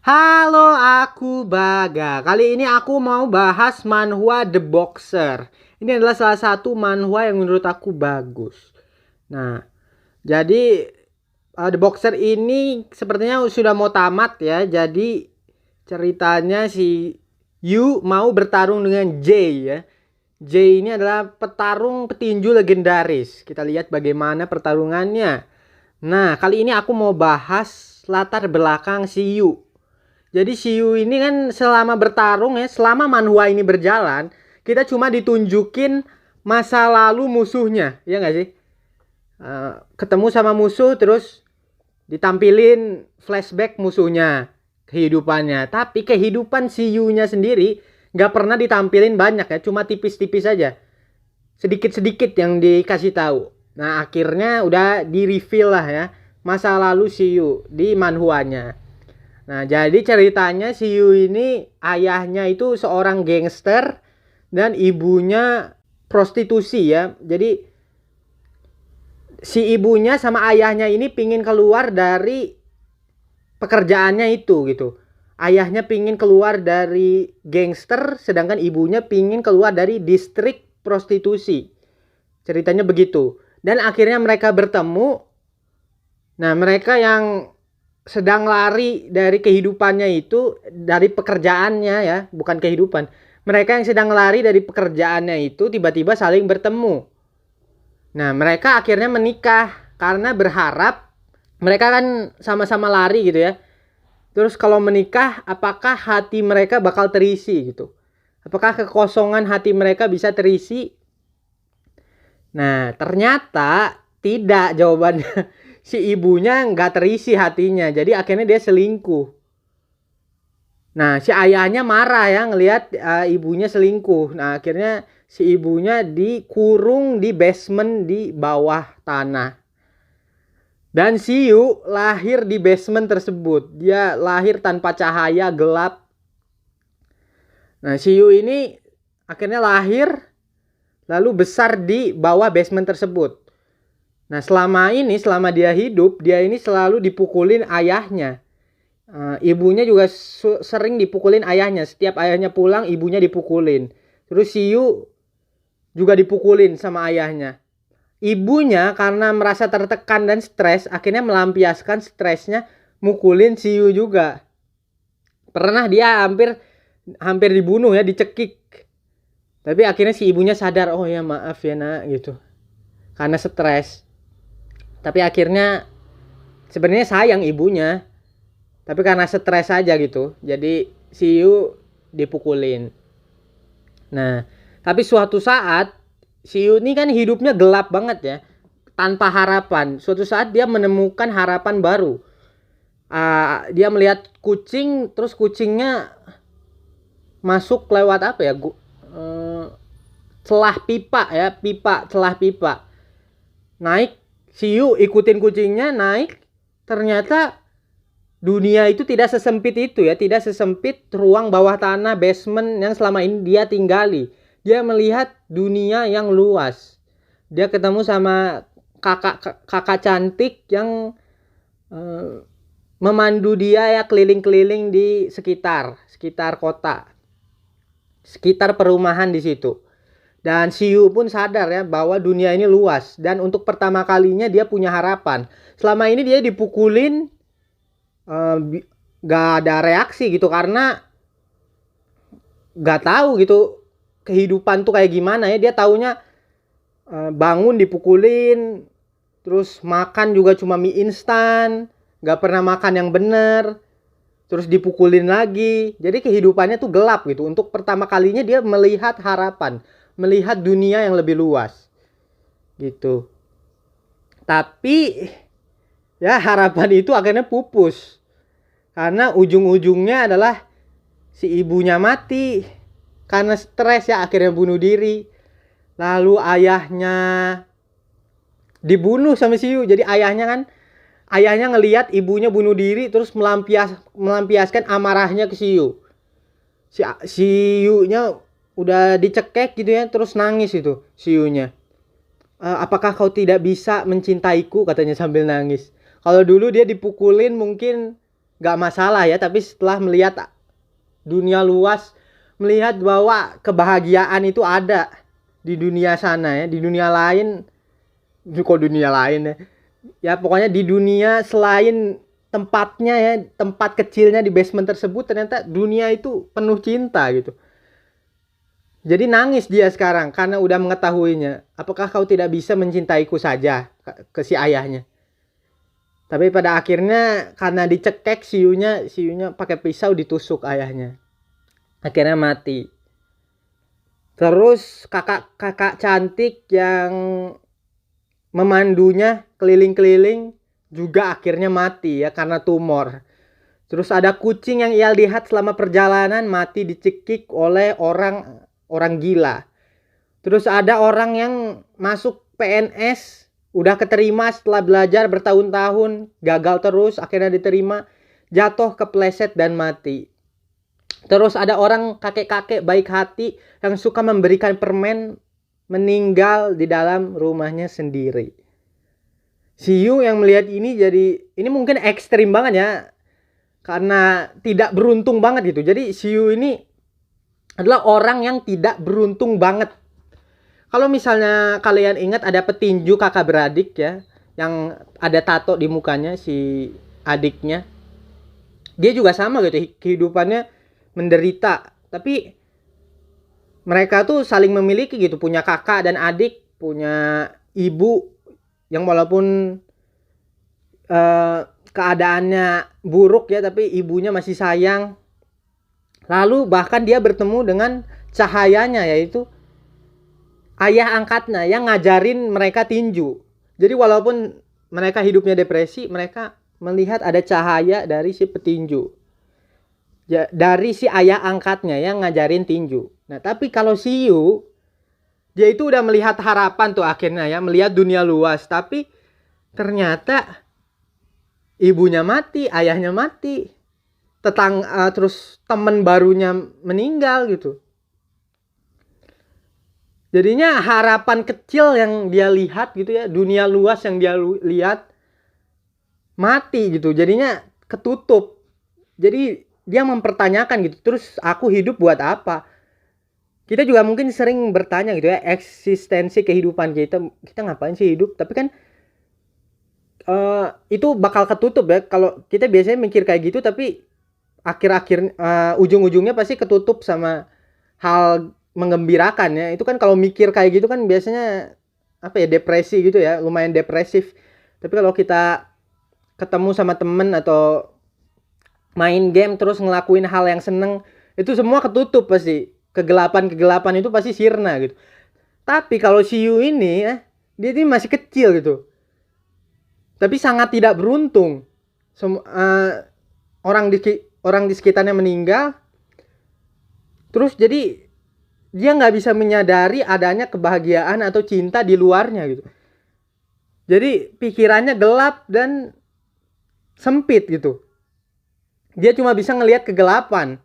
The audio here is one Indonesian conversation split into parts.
Halo, aku Baga. Kali ini aku mau bahas manhwa The Boxer. Ini adalah salah satu manhwa yang menurut aku bagus. Nah, jadi The Boxer ini sepertinya sudah mau tamat ya. Jadi ceritanya si Yu mau bertarung dengan Jay ya. Jay ini adalah petarung petinju legendaris. Kita lihat bagaimana pertarungannya. Nah, kali ini aku mau bahas latar belakang si Yu. Jadi Shiyu ini kan selama bertarung ya, selama manhwa ini berjalan, kita cuma ditunjukin masa lalu musuhnya, ya nggak sih? Ketemu sama musuh terus ditampilin flashback musuhnya, kehidupannya. Tapi kehidupan Shiyu-nya sendiri nggak pernah ditampilin banyak ya, cuma tipis-tipis aja. Sedikit-sedikit yang dikasih tahu. Nah akhirnya udah di reveal lah ya masa lalu Shiyu di manhwanya. Nah, jadi ceritanya si Yu ini ayahnya itu seorang gangster dan ibunya prostitusi ya. Jadi si ibunya sama ayahnya ini pingin keluar dari pekerjaannya itu gitu. Ayahnya pingin keluar dari gangster, sedangkan ibunya pingin keluar dari distrik prostitusi. Ceritanya begitu. Dan akhirnya mereka bertemu. Nah, mereka yang sedang lari dari kehidupannya itu, dari pekerjaannya ya, bukan kehidupan. Mereka yang sedang lari dari pekerjaannya itu tiba-tiba saling bertemu. Nah, mereka akhirnya menikah karena berharap mereka kan sama-sama lari gitu ya. Terus kalau menikah, apakah hati mereka bakal terisi gitu? Apakah kekosongan hati mereka bisa terisi? Nah, ternyata tidak jawabannya. Si ibunya nggak terisi hatinya, jadi akhirnya dia selingkuh. Nah, si ayahnya marah ya ngelihat ibunya selingkuh. Nah, akhirnya si ibunya dikurung di basement di bawah tanah. Dan si Yu lahir di basement tersebut. Dia lahir tanpa cahaya, gelap. Nah, si Yu ini akhirnya lahir lalu besar di bawah basement tersebut. Nah, selama dia hidup, dia ini selalu dipukulin ayahnya. Ibunya juga sering dipukulin ayahnya. Setiap ayahnya pulang, ibunya dipukulin. Terus si Yu juga dipukulin sama ayahnya. Ibunya karena merasa tertekan dan stres, akhirnya melampiaskan stresnya mukulin si Yu juga. Pernah dia hampir dibunuh ya, dicekik. Tapi akhirnya si ibunya sadar, oh ya maaf ya nak gitu. Karena stres. Tapi akhirnya sebenarnya sayang ibunya. Tapi karena stres aja gitu. Jadi si Yu dipukulin. Nah, tapi suatu saat si Yu ini kan hidupnya gelap banget ya. Tanpa harapan. Suatu saat dia menemukan harapan baru. Dia melihat kucing, terus kucingnya masuk lewat apa ya? Celah pipa ya, celah pipa. Naik, si Yu ikutin kucingnya naik. Ternyata dunia itu tidak sesempit itu ya, tidak sesempit ruang bawah tanah basement yang selama ini dia tinggali. Dia melihat dunia yang luas. Dia ketemu sama kakak cantik yang memandu dia ya keliling-keliling di sekitar kota, sekitar perumahan di situ. Dan si Yu pun sadar ya bahwa dunia ini luas dan untuk pertama kalinya dia punya harapan. Selama ini dia dipukulin gak ada reaksi gitu karena gak tahu gitu kehidupan tuh kayak gimana ya. Dia taunya bangun dipukulin, terus makan juga cuma mie instan, gak pernah makan yang bener, terus dipukulin lagi. Jadi kehidupannya tuh gelap gitu. Untuk pertama kalinya dia melihat harapan, melihat dunia yang lebih luas gitu. Tapi ya harapan itu akhirnya pupus. Karena ujung-ujungnya adalah si ibunya mati karena stres ya, akhirnya bunuh diri. Lalu ayahnya dibunuh sama si Yu. Jadi ayahnya ngelihat ibunya bunuh diri terus melampiaskan amarahnya ke si Yu. Si Yu-nya udah dicekek gitu ya, terus nangis itu si Yu-nya. Apakah kau tidak bisa mencintaiku, katanya sambil nangis. Kalau dulu dia dipukulin mungkin nggak masalah ya, tapi setelah melihat dunia luas, melihat bahwa kebahagiaan itu ada di dunia sana ya, di dunia lain, kok dunia lain ya, ya pokoknya di dunia selain tempatnya ya, tempat kecilnya di basement tersebut, ternyata dunia itu penuh cinta gitu. Jadi nangis dia sekarang karena udah mengetahuinya. Apakah kau tidak bisa mencintaiku saja, ke si ayahnya. Tapi pada akhirnya karena dicekek siunya pakai pisau ditusuk ayahnya. Akhirnya mati. Terus kakak cantik yang memandunya keliling-keliling juga akhirnya mati ya karena tumor. Terus ada kucing yang ia lihat selama perjalanan mati dicekik oleh orang gila. Terus ada orang yang masuk PNS udah keterima setelah belajar bertahun-tahun, gagal terus, akhirnya diterima, jatuh kepleset dan mati. Terus ada orang kakek-kakek baik hati yang suka memberikan permen, meninggal di dalam rumahnya sendiri. Si Yu yang melihat ini ini mungkin ekstrim banget ya, karena tidak beruntung banget gitu. Jadi si Yu ini adalah orang yang tidak beruntung banget. Kalau misalnya kalian ingat ada petinju kakak beradik ya, yang ada tato di mukanya si adiknya. Dia juga sama gitu, kehidupannya menderita. Tapi mereka tuh saling memiliki gitu, punya kakak dan adik, punya ibu yang walaupun keadaannya buruk ya, tapi ibunya masih sayang. Lalu bahkan dia bertemu dengan cahayanya, yaitu ayah angkatnya yang ngajarin mereka tinju. Jadi walaupun mereka hidupnya depresi, mereka melihat ada cahaya dari si petinju. Ya, dari si ayah angkatnya yang ngajarin tinju. Nah, tapi kalau si Yu, dia itu udah melihat harapan tuh akhirnya ya, melihat dunia luas. Tapi ternyata ibunya mati, ayahnya mati. Terus teman barunya meninggal gitu. Jadinya harapan kecil yang dia lihat gitu ya, dunia luas yang dia lihat mati gitu. Jadinya ketutup. Jadi dia mempertanyakan gitu, terus aku hidup buat apa? Kita juga mungkin sering bertanya gitu ya, eksistensi kehidupan kita ngapain sih hidup? Tapi kan itu bakal ketutup ya. Kalau kita biasanya mikir kayak gitu, tapi akhir-akhir ujung-ujungnya pasti ketutup sama hal menggembirakan ya. Itu kan kalau mikir kayak gitu kan biasanya apa ya, depresi gitu ya, lumayan depresif. Tapi kalau kita ketemu sama temen atau main game terus ngelakuin hal yang seneng, itu semua ketutup pasti. Kegelapan itu pasti sirna gitu. Tapi kalau si Yu ini ya, dia ini masih kecil gitu. Tapi sangat tidak beruntung. Orang di sekitarnya meninggal. Terus jadi dia nggak bisa menyadari adanya kebahagiaan atau cinta di luarnya gitu. Jadi pikirannya gelap dan sempit gitu. Dia cuma bisa ngelihat kegelapan.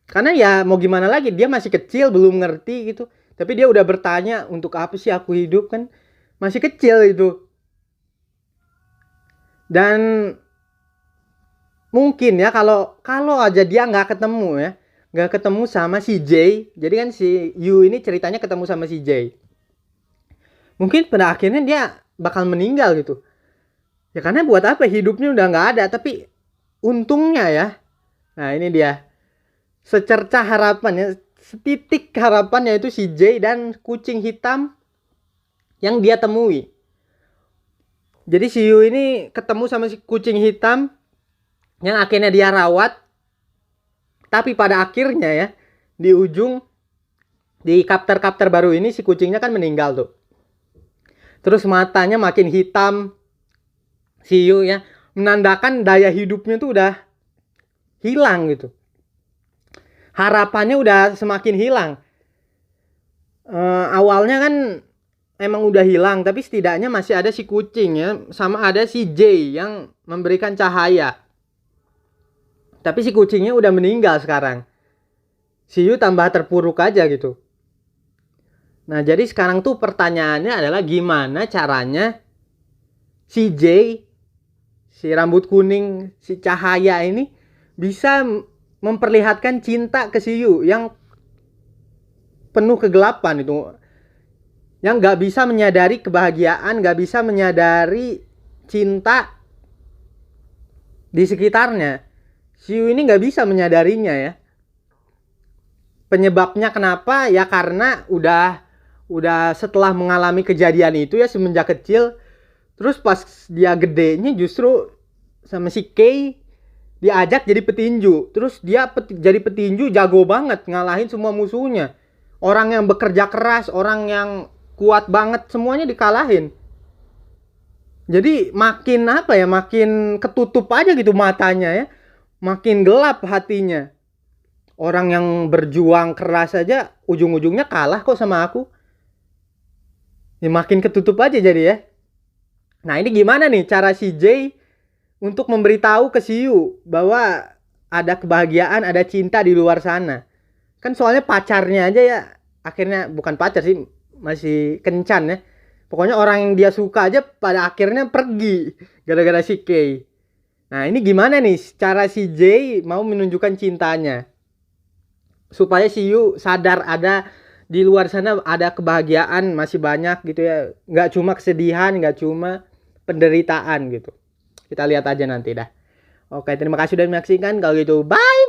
Karena ya mau gimana lagi, dia masih kecil, belum ngerti gitu. Tapi dia udah bertanya, untuk apa sih aku hidup, kan masih kecil itu. Dan mungkin ya kalau aja dia nggak ketemu ya, nggak ketemu sama si Jay. Jadi kan si Yu ini ceritanya ketemu sama si Jay. Mungkin pada akhirnya dia bakal meninggal gitu. Ya karena buat apa, hidupnya udah nggak ada. Tapi untungnya ya, nah ini dia, secercah harapannya, setitik harapannya itu si Jay dan kucing hitam yang dia temui. Jadi si Yu ini ketemu sama si kucing hitam yang akhirnya dia rawat. Tapi pada akhirnya ya, di ujung, di kapter baru ini si kucingnya kan meninggal tuh. Terus matanya makin hitam si Yu ya, menandakan daya hidupnya tuh udah hilang gitu. Harapannya udah semakin hilang. Awalnya kan emang udah hilang, tapi setidaknya masih ada si kucing ya, sama ada si Jay yang memberikan cahaya. Tapi si kucingnya udah meninggal sekarang. Si Yu tambah terpuruk aja gitu. Nah, jadi sekarang tuh pertanyaannya adalah gimana caranya si Jay, si rambut kuning, si Cahaya ini bisa memperlihatkan cinta ke si Yu yang penuh kegelapan itu, yang nggak bisa menyadari kebahagiaan, nggak bisa menyadari cinta di sekitarnya. Si Yu ini nggak bisa menyadarinya ya. Penyebabnya kenapa? Ya karena udah setelah mengalami kejadian itu ya semenjak kecil, terus pas dia gedenya justru sama si Kei diajak jadi petinju. Terus dia jadi petinju jago banget, ngalahin semua musuhnya. Orang yang bekerja keras, orang yang kuat banget, semuanya dikalahin. Jadi makin apa ya, makin ketutup aja gitu matanya ya. Makin gelap hatinya. Orang yang berjuang keras aja ujung-ujungnya kalah kok sama aku. Ya makin ketutup aja jadi ya. Nah ini gimana nih cara si Jay untuk memberitahu ke si Yu bahwa ada kebahagiaan, ada cinta di luar sana. Kan soalnya pacarnya aja ya, akhirnya bukan pacar sih, masih kencan ya. Pokoknya orang yang dia suka aja pada akhirnya pergi gara-gara si Kei. Nah ini gimana nih cara si Jay mau menunjukkan cintanya supaya si Yu sadar ada di luar sana ada kebahagiaan masih banyak gitu ya, nggak cuma kesedihan, nggak cuma penderitaan gitu. Kita lihat aja nanti dah. Oke, terima kasih sudah menyaksikan. Kalau gitu bye.